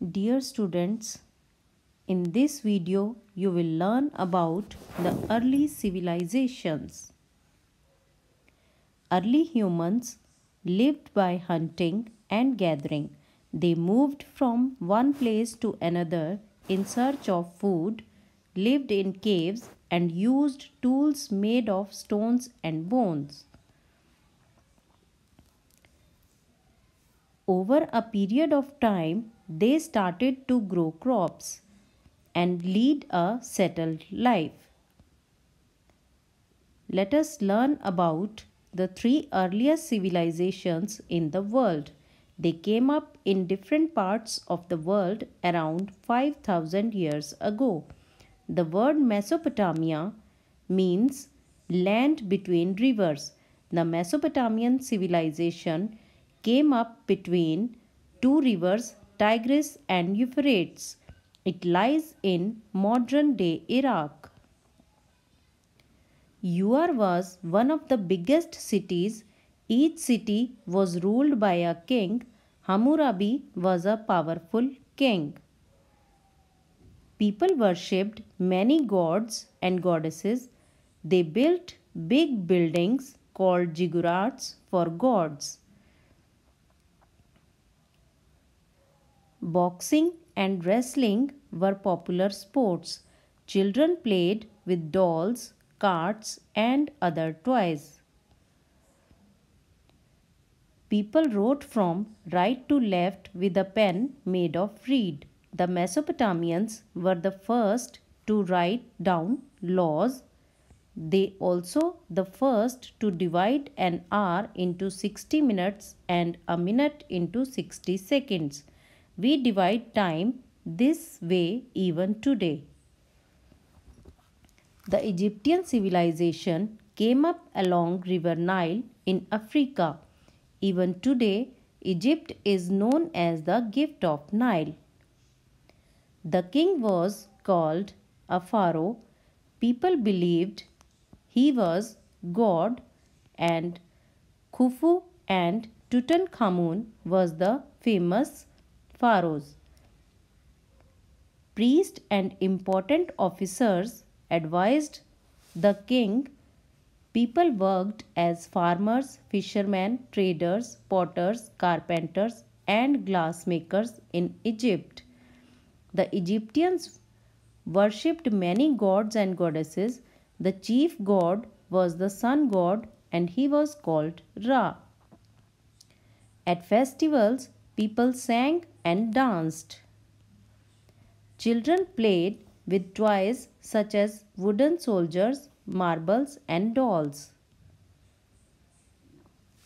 Dear students, in this video you will learn about the early civilizations. Early humans lived by hunting and gathering. They moved from one place to another in search of food, lived in caves, and used tools made of stones and bones. Over a period of time, they started to grow crops and lead a settled life. Let us learn about the three earliest civilizations in the world. They came up in different parts of the world around 5000 years ago. The word Mesopotamia means land between rivers. The Mesopotamian civilization came up between two rivers, Tigris and Euphrates. It lies in modern day Iraq. Ur was one of the biggest cities. Each city was ruled by a king. Hammurabi was a powerful king. People worshipped many gods and goddesses. They built big buildings called ziggurats for gods. Boxing and wrestling were popular sports. Children played with dolls, carts, and other toys. People wrote from right to left with a pen made of reed. The Mesopotamians were the first to write down laws. They also the first to divide an hour into 60 minutes and a minute into 60 seconds. We divide time this way even today. The Egyptian civilization came up along River Nile in Africa. Even today, Egypt is known as the gift of Nile. The king was called a pharaoh. People believed he was God, and Khufu and Tutankhamun was the famous pharaohs. Priests and important officers advised the king. People worked as farmers, fishermen, traders, potters, carpenters, and glassmakers in Egypt. The Egyptians worshipped many gods and goddesses. The chief god was the sun god and he was called Ra. At festivals, people sang and danced. Children played with toys such as wooden soldiers, marbles, and dolls.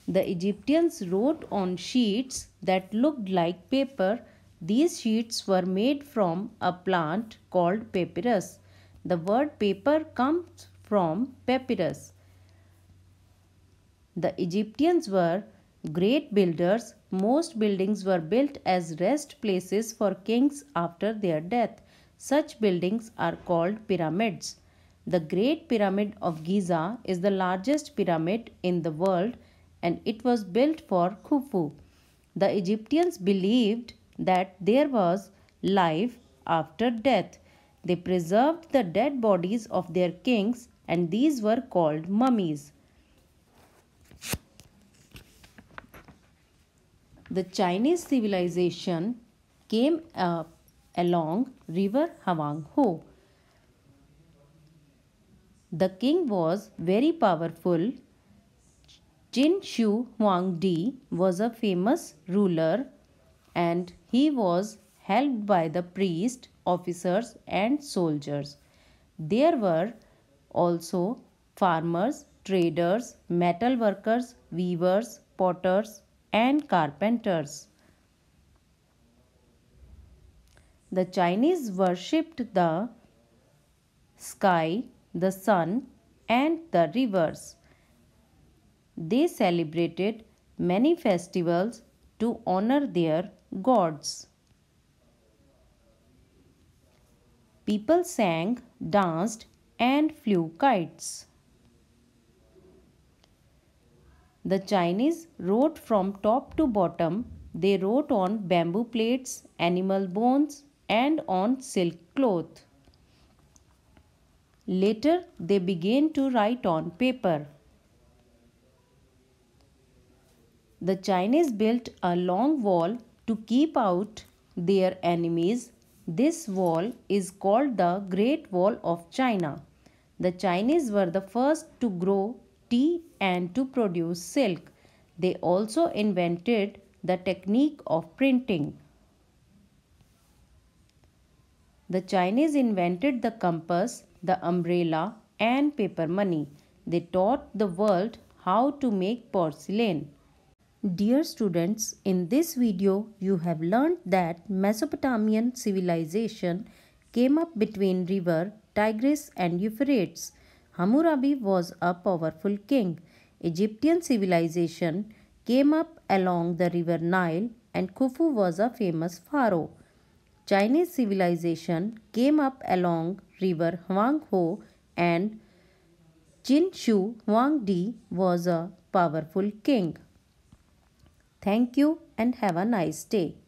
The Egyptians wrote on sheets that looked like paper. These sheets were made from a plant called papyrus. The word paper comes from papyrus. The Egyptians were great builders. Most buildings were built as rest places for kings after their death. Such buildings are called pyramids. The Great Pyramid of Giza is the largest pyramid in the world and it was built for Khufu. The Egyptians believed that there was life after death. They preserved the dead bodies of their kings and these were called mummies. The Chinese civilization came up along river Huang Ho. The king was very powerful. Qin Shi Huangdi was a famous ruler and he was helped by the priests, officers and soldiers. There were also farmers, traders, metal workers, weavers, potters and carpenters. The Chinese worshipped the sky, the sun and the rivers. They celebrated many festivals to honor their gods. People sang, danced and flew kites. The Chinese wrote from top to bottom They wrote on bamboo plates, animal bones, and on silk cloth. Later, they began to write on paper. The Chinese built a long wall to keep out their enemies. This wall is called the Great Wall of China. The Chinese were the first to grow tea and to produce silk. They also invented the technique of printing. The Chinese invented the compass, the umbrella, and paper money. They taught the world how to make porcelain. Dear students, in this video you have learned that Mesopotamian civilization came up between river Tigris and Euphrates. Hammurabi was a powerful king. Egyptian civilization came up along the river Nile and Khufu was a famous pharaoh. Chinese civilization came up along river Huanghe and Qin Shi Huangdi was a powerful king. Thank you and have a nice day.